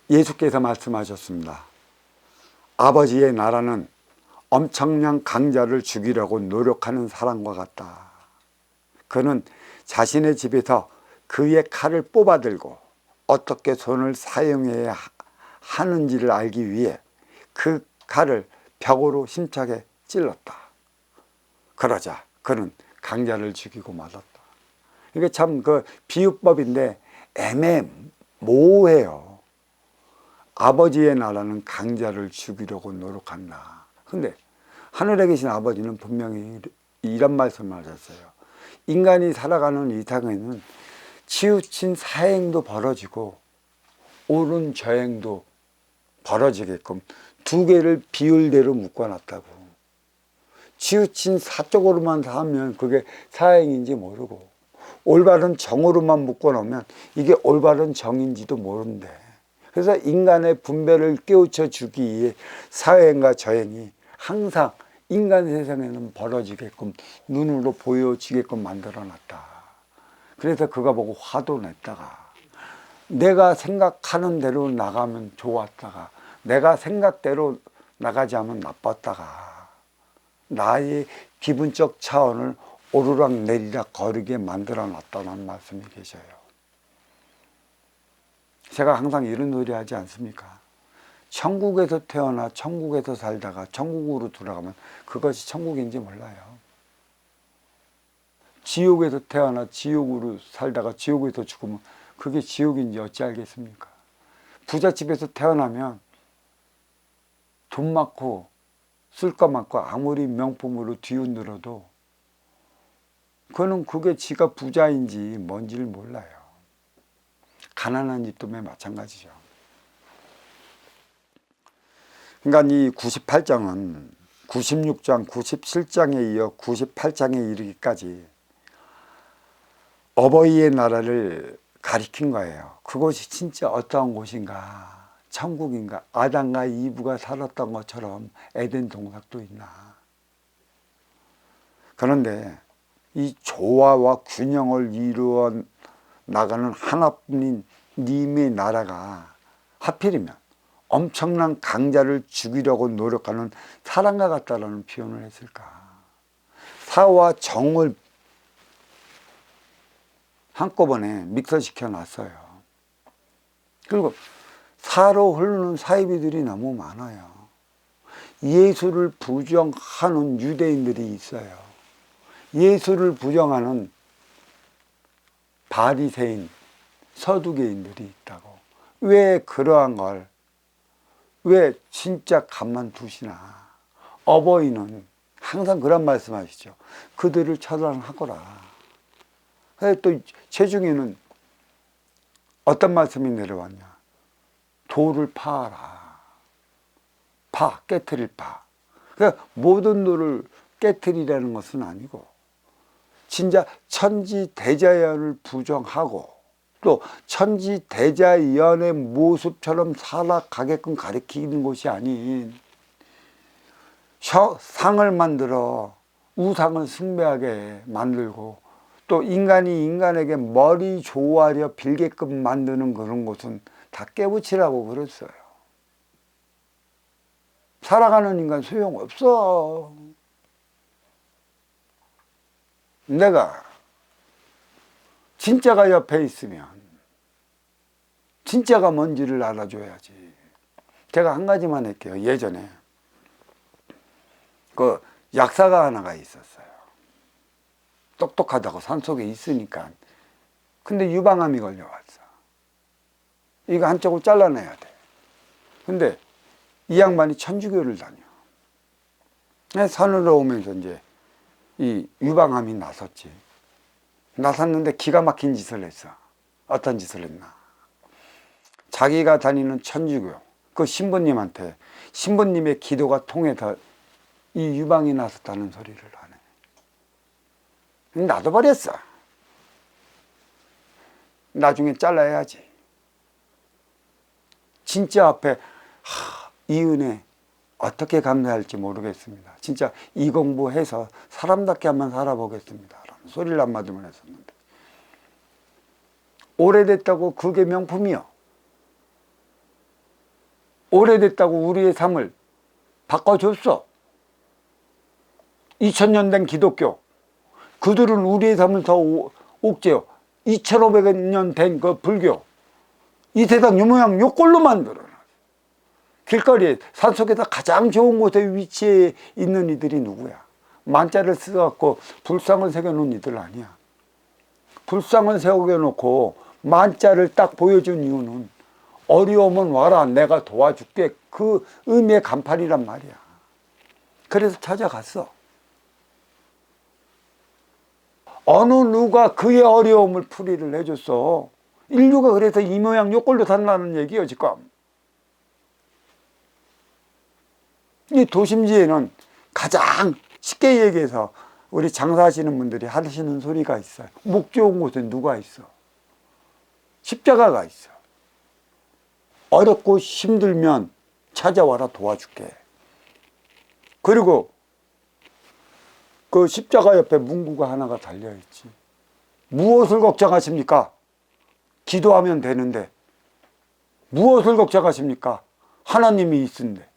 예수께서 말씀하셨습니다. 아버지의 나라는 엄청난 강자를 죽이려고 노력하는 사람과 같다. 그는 자신의 집에서 그의 칼을 뽑아들고 어떻게 손을 사용해야 하는지를 알기 위해 그 칼을 벽으로 힘차게 찔렀다. 그러자 그는 강자를 죽이고 말았다. 이게 참 그 비유법인데 애매모호해요. 아버지의 나라는 강자를 죽이려고 노력한다. 근데 하늘에 계신 아버지는 분명히 이런 말씀을 하셨어요. 인간이 살아가는 이 땅에는 치우친 사행도 벌어지고 옳은 저행도 벌어지게끔 두 개를 비율대로 묶어놨다고. 치우친 사쪽으로만 사면 그게 사행인지 모르고 올바른 정으로만 묶어놓으면 이게 올바른 정인지도 모른대. 그래서 인간의 분별을 깨우쳐 주기 위해 사행과 저행이 항상 인간 세상에는 벌어지게끔 눈으로 보여지게끔 만들어놨다. 그래서 그가 보고 화도 냈다가 내가 생각하는 대로 나가면 좋았다가 내가 생각대로 나가지 않으면 나빴다가 나의 기분적 차원을 오르락 내리락 거리게 만들어놨다는 말씀이 계셔요. 제가 항상 이런 소리 하지 않습니까? 천국에서 태어나 천국에서 살다가 천국으로 돌아가면 그것이 천국인지 몰라요. 지옥에서 태어나 지옥으로 살다가 지옥에서 죽으면 그게 지옥인지 어찌 알겠습니까? 부잣집에서 태어나면 돈 많고 쓸 거 많고 아무리 명품으로 뒤흔들어도 그는 그게 지가 부자인지 뭔지를 몰라요. 가난한 집도 마찬가지죠. 그러니까 이 98장은 96장, 97장에 이어 98장에 이르기까지 어버이의 나라를 가리킨 거예요. 그곳이 진짜 어떠한 곳인가? 천국인가? 아담과 이브가 살았던 것처럼 에덴 동산도 있나? 그런데 이 조화와 균형을 이루어 나가는 하나뿐인 님의 나라가 하필이면 엄청난 강자를 죽이려고 노력하는 사람과 같다라는 표현을 했을까? 사와 정을 한꺼번에 믹서시켜 놨어요. 그리고 사로 흐르는 사이비들이 너무 많아요. 예수를 부정하는 유대인들이 있어요. 예수를 부정하는 바리새인, 서두개인들이 있다고. 왜 그러한 걸 왜 진짜 가만 두시나? 어버이는 항상 그런 말씀하시죠. 그들을 처단하거라. 또 체중에는 어떤 말씀이 내려왔냐? 돌을 파라. 깨트릴 파. 그러니까 모든 돌을 깨트리라는 것은 아니고 진짜 천지대자연을 부정하고 또 천지대자연의 모습처럼 살아가게끔 가리키는 것이 아닌 상을 만들어 우상을 숭배하게 만들고 또 인간이 인간에게 머리 조아려 빌게끔 만드는 그런 것은 다 깨부치라고 그랬어요. 살아가는 인간 소용없어. 내가 진짜가 옆에 있으면 진짜가 뭔지를 알아줘야지. 제가 한 가지만 할게요. 예전에 그 약사가 하나가 있었어요. 똑똑하다고 산속에 있으니까. 근데 유방암이 걸려왔어. 이거 한쪽을 잘라내야 돼. 근데 이 양반이 천주교를 다녀. 산으로 오면서 이제 이 유방암이 나섰지. 나섰는데 기가 막힌 짓을 했어. 어떤 짓을 했나? 자기가 다니는 천주교 그 신부님한테 신부님의 기도가 통해서 이 유방이 나섰다는 소리를 하네. 놔둬버렸어. 나중에 잘라야지. 진짜 앞에 이 은혜 어떻게 감사할지 모르겠습니다. 진짜 이 공부해서 사람답게 한번 살아보겠습니다. 라는 소리를 한마디만 했었는데 오래됐다고 그게 명품이요. 오래됐다고 우리의 삶을 바꿔줬어. 2000년 된 기독교, 그들은 우리의 삶을 더 옥죄요. 2500년 된 그 불교, 이 세상 유모양 요꼴로 만들어놔. 길거리에 산속에서 가장 좋은 곳에 위치해 있는 이들이 누구야? 만자를 써갖고 불상을 새겨놓은 이들 아니야. 불상을 새겨놓고 만자를 딱 보여준 이유는 어려우면 와라, 내가 도와줄게, 그 의미의 간판이란 말이야. 그래서 찾아갔어. 어느 누가 그의 어려움을 풀이를 해줬어. 인류가 그래서 이 모양 요 꼴로 산다는 얘기예요 지금. 이 도심지에는 가장 쉽게 얘기해서 우리 장사하시는 분들이 하시는 소리가 있어요. 목 좋은 곳에 누가 있어? 십자가가 있어. 어렵고 힘들면 찾아와라, 도와줄게. 그리고 그 십자가 옆에 문구가 하나가 달려있지. 무엇을 걱정하십니까? 기도하면 되는데. 무엇을 걱정하십니까? 하나님이 있는데.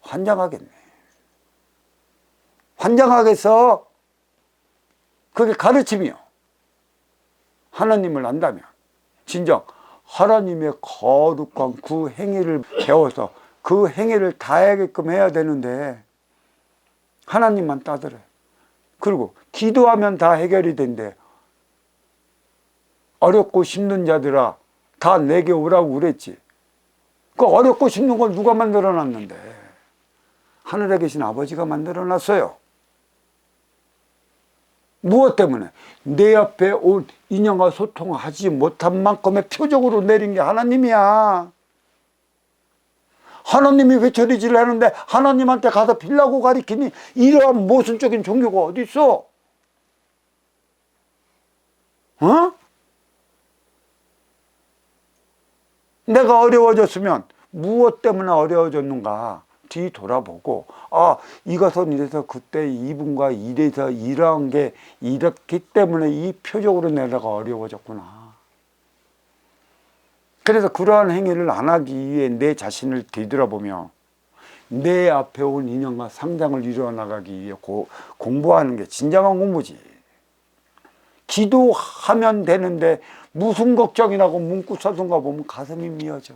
환장하겠네. 환장하겠어. 그게 가르침이요. 하나님을 안다면 진정 하나님의 거룩한 그 행위를 배워서 그 행위를 다하게끔 해야 되는데 하나님만 따들어요. 그리고 기도하면 다 해결이 된대. 어렵고 힘든 자들아 다 내게 오라고 그랬지. 그 어렵고 힘든 걸 누가 만들어 놨는데? 하늘에 계신 아버지가 만들어 놨어요. 무엇 때문에? 내 옆에 온 인연과 소통하지 못한 만큼의 표적으로 내린 게 하나님이야. 하나님이 회초리질을 하는데 하나님한테 가서 빌라고 가리키니 이러한 모순적인 종교가 어디 있어? 어? 내가 어려워졌으면 무엇 때문에 어려워졌는가 뒤 돌아보고, 아, 이것은 이래서 그때 이분과 이래서 이러한 게 이렇기 때문에 이 표적으로 내가 어려워졌구나. 그래서 그러한 행위를 안 하기 위해 내 자신을 뒤돌아보며 내 앞에 온 인연과 상장을 이루어 나가기 위해 공부하는 게 진정한 공부지. 기도하면 되는데 무슨 걱정이라고 문구 써둔가 보면 가슴이 미어져.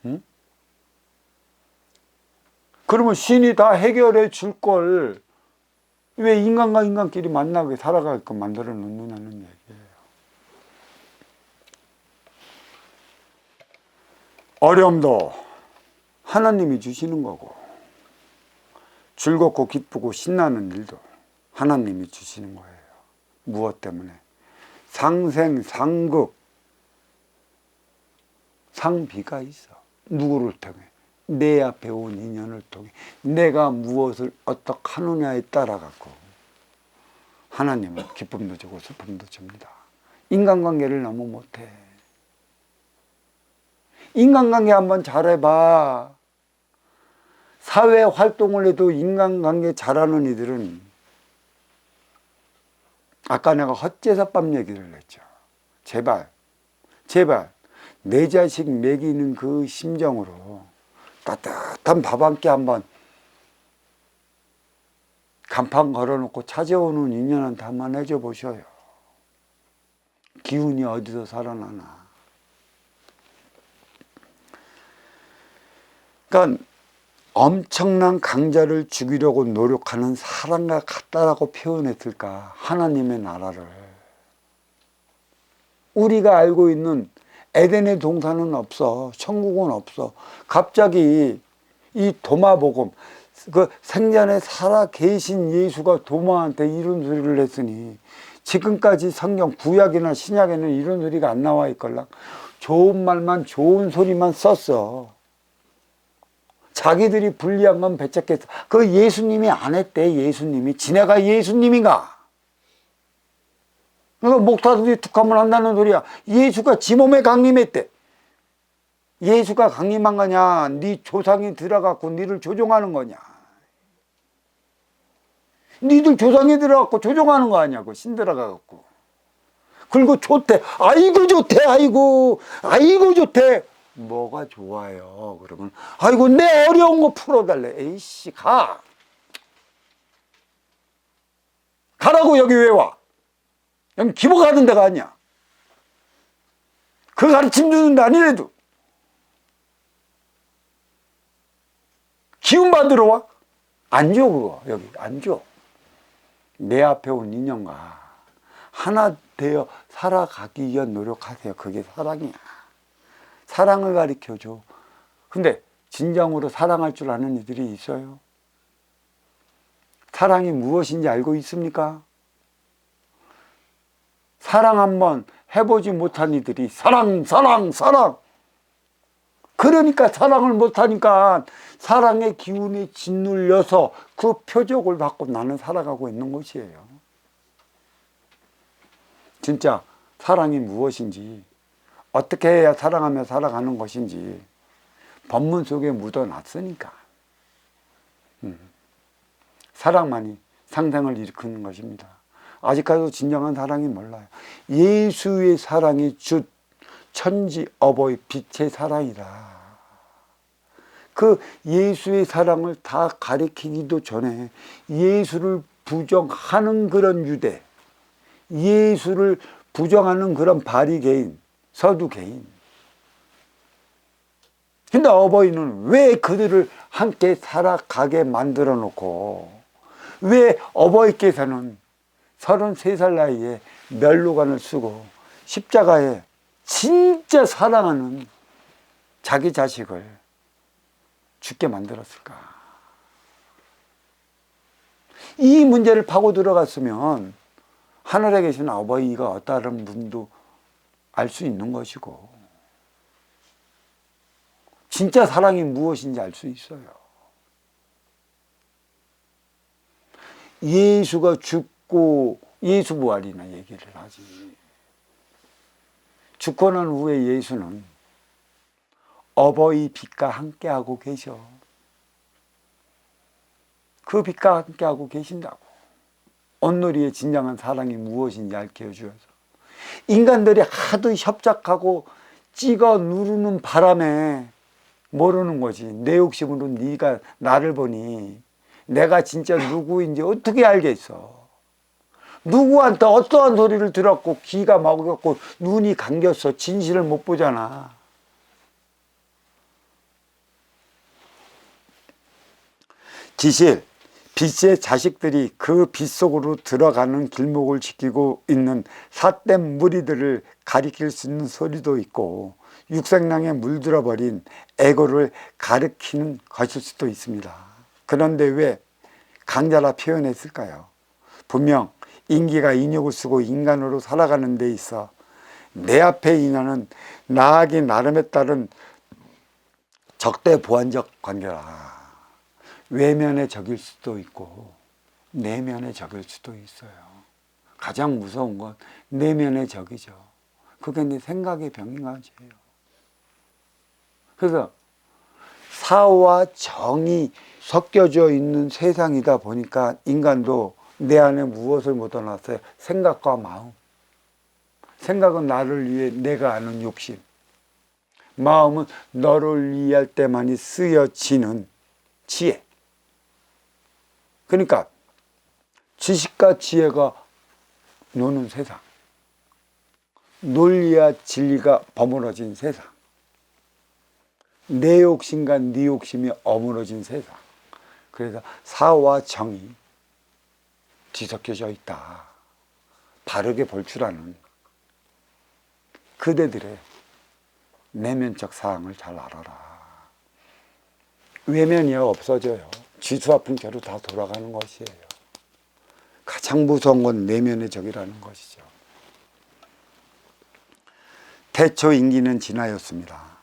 응? 그러면 신이 다 해결해 줄 걸 왜 인간과 인간끼리 만나게 살아가게끔 만들어 놓느냐는 얘기예요. 어려움도 하나님이 주시는 거고, 즐겁고 기쁘고 신나는 일도 하나님이 주시는 거예요. 무엇 때문에? 상생상극, 상비가 있어. 누구를 통해? 내 앞에 온 인연을 통해 내가 무엇을 어떻게 하느냐에 따라 갖고 하나님은 기쁨도 주고 슬픔도 줍니다. 인간관계를 너무 못해. 인간관계 한번 잘해봐. 사회 활동을 해도 인간관계 잘하는 이들은, 아까 내가 헛제사밥 얘기를 했죠. 제발 내 자식 먹이는 그 심정으로 따뜻한 밥 한 끼 한번 간판 걸어놓고 찾아오는 인연한테 한번 해줘 보셔요. 기운이 어디서 살아나나. 그러니까 엄청난 강자를 죽이려고 노력하는 사람과 같다라고 표현했을까? 하나님의 나라를. 우리가 알고 있는 에덴의 동산은 없어. 천국은 없어. 갑자기 이 도마복음, 그 생전에 살아 계신 예수가 도마한테 이런 소리를 했으니 지금까지 성경 구약이나 신약에는 이런 소리가 안 나와 있걸랑. 좋은 말만 좋은 소리만 썼어. 자기들이 불리한 건 배척했어. 그 예수님이 안 했대. 예수님이. 지네가 예수님인가? 목사들이 툭하면 한다는 소리야. 예수가 지 몸에 강림했대. 예수가 강림한 거냐? 네 조상이 들어갖고 니를 조종하는 거냐? 니들 조상이 들어갖고 조종하는 거 아니야? 그 신 들어가갖고. 그리고 좋대. 아이고 좋대. 아이고 좋대. 뭐가 좋아요? 그러면 아이고 내 어려운 거 풀어달래. 에이씨 가라고. 여기 왜 와? 여기 기복 하는 데가 아니야. 그 가르침 주는 데 아니래도 기운 받으러 와? 안 줘. 그거 여기 안 줘. 내 앞에 온 인연과 하나 되어 살아가기 위한 노력하세요. 그게 사랑이야. 사랑을 가르쳐줘. 근데 진정으로 사랑할 줄 아는 이들이 있어요? 사랑이 무엇인지 알고 있습니까? 사랑 한번 해보지 못한 이들이 사랑. 그러니까 사랑을 못하니까 사랑의 기운에 짓눌려서 그 표적을 받고 나는 살아가고 있는 것이에요. 진짜 사랑이 무엇인지, 어떻게 해야 사랑하며 살아가는 것인지 법문 속에 묻어놨으니까. 사랑만이 상상을 일으키는 것입니다. 아직까지도 진정한 사랑이 몰라요. 예수의 사랑이 주 천지 어버이 빛의 사랑이라. 그 예수의 사랑을 다 가리키기도 전에 예수를 부정하는 그런 유대, 예수를 부정하는 그런 바리개인, 서두개인. 근데 어버이는 왜 그들을 함께 살아가게 만들어 놓고, 왜 어버이께서는 33살 나이에 멸루관을 쓰고 십자가에 진짜 사랑하는 자기 자식을 죽게 만들었을까? 이 문제를 파고 들어갔으면 하늘에 계신 아버지가 어떠한 분도 알 수 있는 것이고, 진짜 사랑이 무엇인지 알 수 있어요. 예수가 죽고 예수 부활이나 얘기를 하지. 죽고 난 후에 예수는 어버이 빛과 함께하고 계셔. 그 빛과 함께하고 계신다고. 온누리의 진정한 사랑이 무엇인지 알게 해주어서. 인간들이 하도 협작하고 찍어 누르는 바람에 모르는 거지. 내 욕심으로 네가 나를 보니 내가 진짜 누구인지 어떻게 알겠어. 누구한테 어떠한 소리를 들었고 귀가 막혔고 눈이 감겼어. 진실을 못 보잖아. 지실, 빛의 자식들이 그 빛 속으로 들어가는 길목을 지키고 있는 삿된 무리들을 가리킬 수 있는 소리도 있고, 육생량에 물들어버린 에고를 가리키는 것일 수도 있습니다. 그런데 왜 강자라 표현했을까요? 분명 인기가 인육을 쓰고 인간으로 살아가는 데 있어 내 앞에 인연은 나에게 나름에 따른 적대보완적 관계라. 외면의 적일 수도 있고 내면의 적일 수도 있어요. 가장 무서운 건 내면의 적이죠. 그게 내 생각의 병인 거지요. 그래서 사와 정이 섞여져 있는 세상이다 보니까 인간도 내 안에 무엇을 묻어놨어요? 생각과 마음. 생각은 나를 위해 내가 아는 욕심, 마음은 너를 위할 때만이 쓰여지는 지혜. 그러니까 지식과 지혜가 노는 세상, 논리와 진리가 버무러진 세상, 내 욕심과 네 욕심이 어우러진 세상. 그래서 사와 정이 뒤섞여져 있다. 바르게 볼 줄 아는 그대들의 내면적 사항을 잘 알아라. 외면이 없어져요. 쥐수와 풍차로 다 돌아가는 것이에요. 가장 무서운 건 내면의 적이라는 것이죠. 태초 인기는 진하였습니다.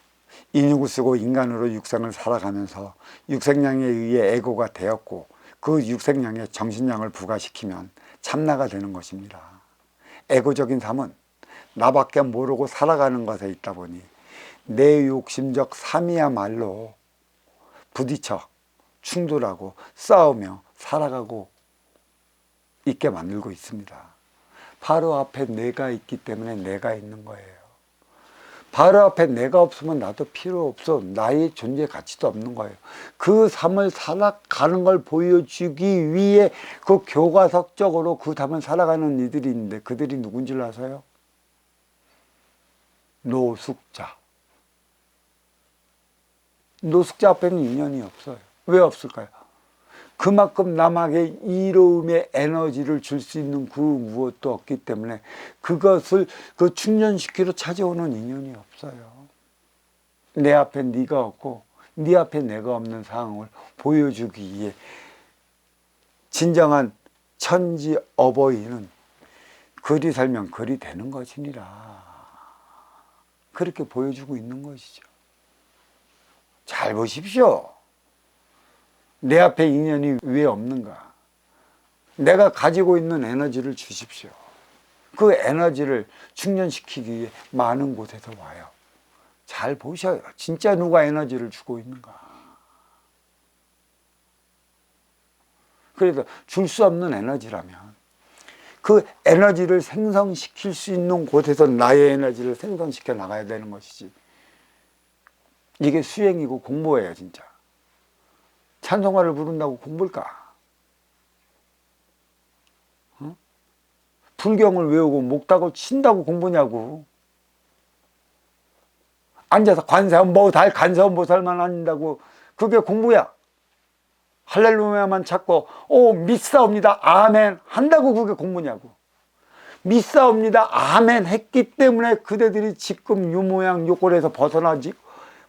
인육을 쓰고 인간으로 육생을 살아가면서 육생량에 의해 에고가 되었고 그 육생량에 정신량을 부과시키면 참나가 되는 것입니다. 에고적인 삶은 나밖에 모르고 살아가는 것에 있다 보니 내 욕심적 삶이야말로 부딪혀 충돌하고 싸우며 살아가고 있게 만들고 있습니다. 바로 앞에 내가 있기 때문에 내가 있는 거예요. 바로 앞에 내가 없으면 나도 필요 없어. 나의 존재 가치도 없는 거예요. 그 삶을 살아가는 걸 보여주기 위해 그 교과석적으로 그 삶을 살아가는 이들이 있는데 그들이 누군 줄 아세요? 노숙자. 노숙자 앞에는 인연이 없어요. 왜 없을까요? 그만큼 남에게 이로움의 에너지를 줄 수 있는 그 무엇도 없기 때문에 그것을 충전시키러 찾아오는 인연이 없어요. 내 앞에 네가 없고 네 앞에 내가 없는 상황을 보여주기 위해 진정한 천지 어버이는 그리 살면 그리 되는 것이니라. 그렇게 보여주고 있는 것이죠. 잘 보십시오. 내 앞에 인연이 왜 없는가? 내가 가지고 있는 에너지를 주십시오. 그 에너지를 충전시키기 위해 많은 곳에서 와요. 잘 보셔요. 진짜 누가 에너지를 주고 있는가? 그래서 줄 수 없는 에너지라면 그 에너지를 생성시킬 수 있는 곳에서 나의 에너지를 생성시켜 나가야 되는 것이지. 이게 수행이고 공부예요, 진짜. 찬송가를 부른다고 공부일까? 어? 불경을 외우고 목탁을 친다고 공부냐고. 앉아서 관세음보살, 관세음보살만 한다고 그게 공부야. 할렐루야만 찾고 믿사옵니다 아멘 한다고 그게 공부냐고. 믿사옵니다 아멘 했기 때문에 그대들이 지금 요 모양 요 꼴에서 벗어나지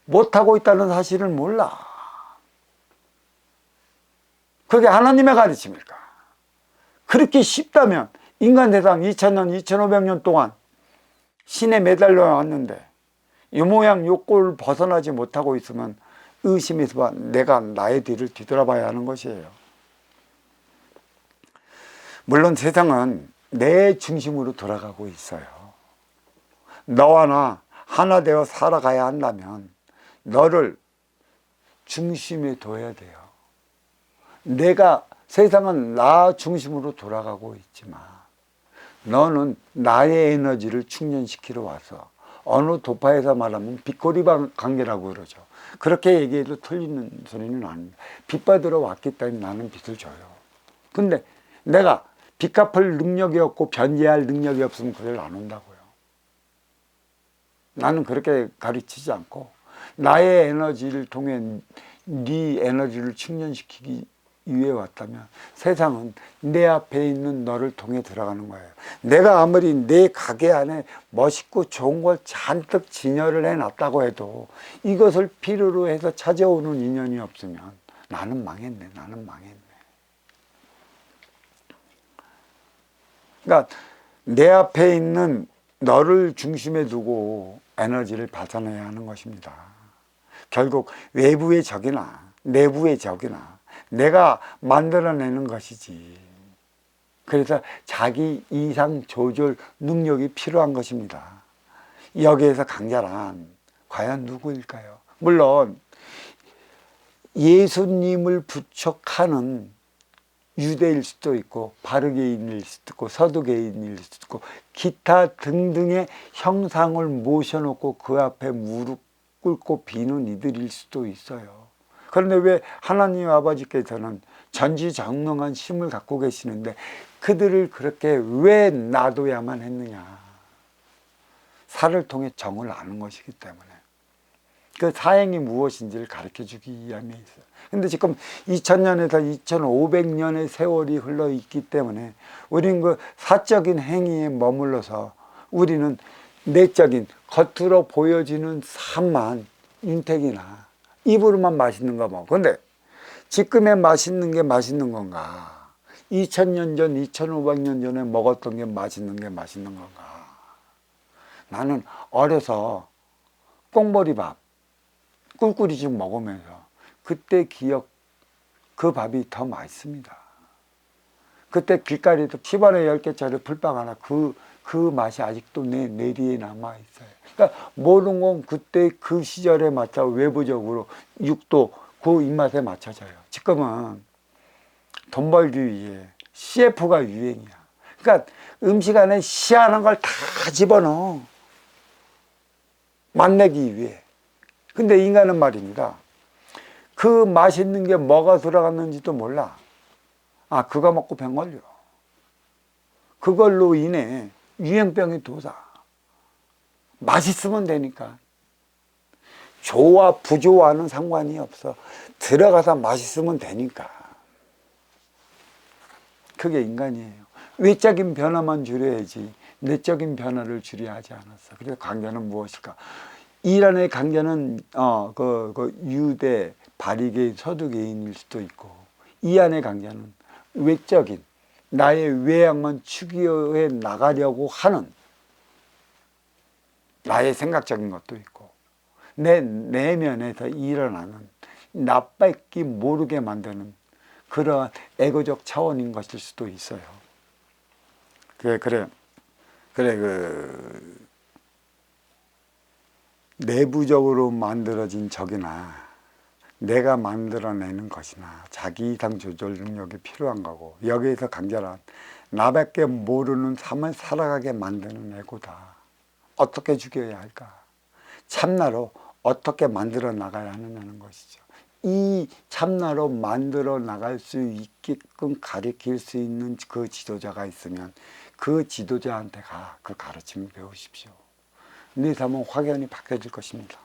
못하고 있다는 사실을 몰라. 그게 하나님의 가르침일까? 그렇게 쉽다면 인간 세상 2000년, 2500년 동안 신에 매달려 왔는데 이 모양 요 꼴 벗어나지 못하고 있으면 의심해서 봐. 내가 나의 뒤를 뒤돌아봐야 하는 것이에요. 물론 세상은 내 중심으로 돌아가고 있어요. 너와 나 하나 되어 살아가야 한다면 너를 중심에 둬야 돼요. 내가 세상은 나 중심으로 돌아가고 있지만 너는 나의 에너지를 충전시키러 와서 어느 도파에서 말하면 빚거리 관계라고 그러죠. 그렇게 얘기해도 틀리는 소리는 아닙니다. 빚 받으러 왔기 때문에 나는 빚을 줘요. 근데 내가 빚 갚을 능력이 없고 변제할 능력이 없으면 그걸 안 온다고요. 나는 그렇게 가르치지 않고 나의 에너지를 통해 네 에너지를 충전시키기 위해 왔다면 세상은 내 앞에 있는 너를 통해 들어가는 거예요. 내가 아무리 내 가게 안에 멋있고 좋은 걸 잔뜩 진열을 해놨다고 해도 이것을 필요로 해서 찾아오는 인연이 없으면 나는 망했네. 나는 망했네. 그러니까 내 앞에 있는 너를 중심에 두고 에너지를 발산해야 하는 것입니다. 결국 외부의 적이나 내부의 적이나 내가 만들어내는 것이지. 그래서 자기 이상 조절 능력이 필요한 것입니다. 여기에서 강자란 과연 누구일까요? 물론 예수님을 부척하는 유대일 수도 있고 바르게인일 수도 있고 서두개인일 수도 있고 기타 등등의 형상을 모셔놓고 그 앞에 무릎 꿇고 비는 이들일 수도 있어요. 그런데 왜 하나님 아버지께서는 전지전능한 힘을 갖고 계시는데 그들을 그렇게 왜 놔둬야만 했느냐? 살을 통해 정을 아는 것이기 때문에 그 사행이 무엇인지를 가르쳐주기 위함에 있어요. 근데 지금 2000년에서 2500년의 세월이 흘러 있기 때문에 우리는 그 사적인 행위에 머물러서 우리는 내적인 겉으로 보여지는 삶만 윤택이나 입으로만 맛있는 거 먹어. 근데 지금의 맛있는 게 맛있는 건가? 2000년 전, 2500년 전에 먹었던 게 맛있는 건가? 나는 어려서 꽁보리밥 꿀꿀이죽 먹으면서 그때 기억, 그 밥이 더 맛있습니다. 그때 길가리도 10원에 10개짜리 불빵 하나 그 맛이 아직도 내 뇌리에 남아있어요. 그러니까 모든 건 그때 그 시절에 맞춰 외부적으로 육도 그 입맛에 맞춰져요. 지금은 돈 벌기 위해 CF가 유행이야. 그러니까 음식 안에 희한한 걸 다 집어넣어. 맛내기 위해. 근데 인간은 말입니다. 그 맛있는 게 뭐가 들어갔는지도 몰라. 아, 그거 먹고 병 걸려. 그걸로 인해 유행병이 도사. 맛있으면 되니까. 좋아, 부좋아는 상관이 없어. 들어가서 맛있으면 되니까. 그게 인간이에요. 외적인 변화만 줄여야지 내적인 변화를 줄여야 하지 않았어. 그래서 강자는 무엇일까? 이란의 강자는 유대, 바리개, 서두개인일 수도 있고, 이 안의 강자는 외적인 나의 외양만 추구해 나가려고 하는 나의 생각적인 것도 있고, 내 내면에서 일어나는 나밖에 모르게 만드는 그러한 에고적 차원인 것일 수도 있어요. 그래 내부적으로 만들어진 적이나 내가 만들어내는 것이나 자기 이상 조절 능력이 필요한 거고, 여기에서 강자란 나밖에 모르는 삶을 살아가게 만드는 에고다. 어떻게 죽여야 할까? 참나로 어떻게 만들어 나가야 하느냐는 것이죠. 이 참나로 만들어 나갈 수 있게끔 가르칠 수 있는 그 지도자가 있으면 그 지도자한테 그 가르침을 배우십시오. 네 삶은 확연히 바뀌어질 것입니다.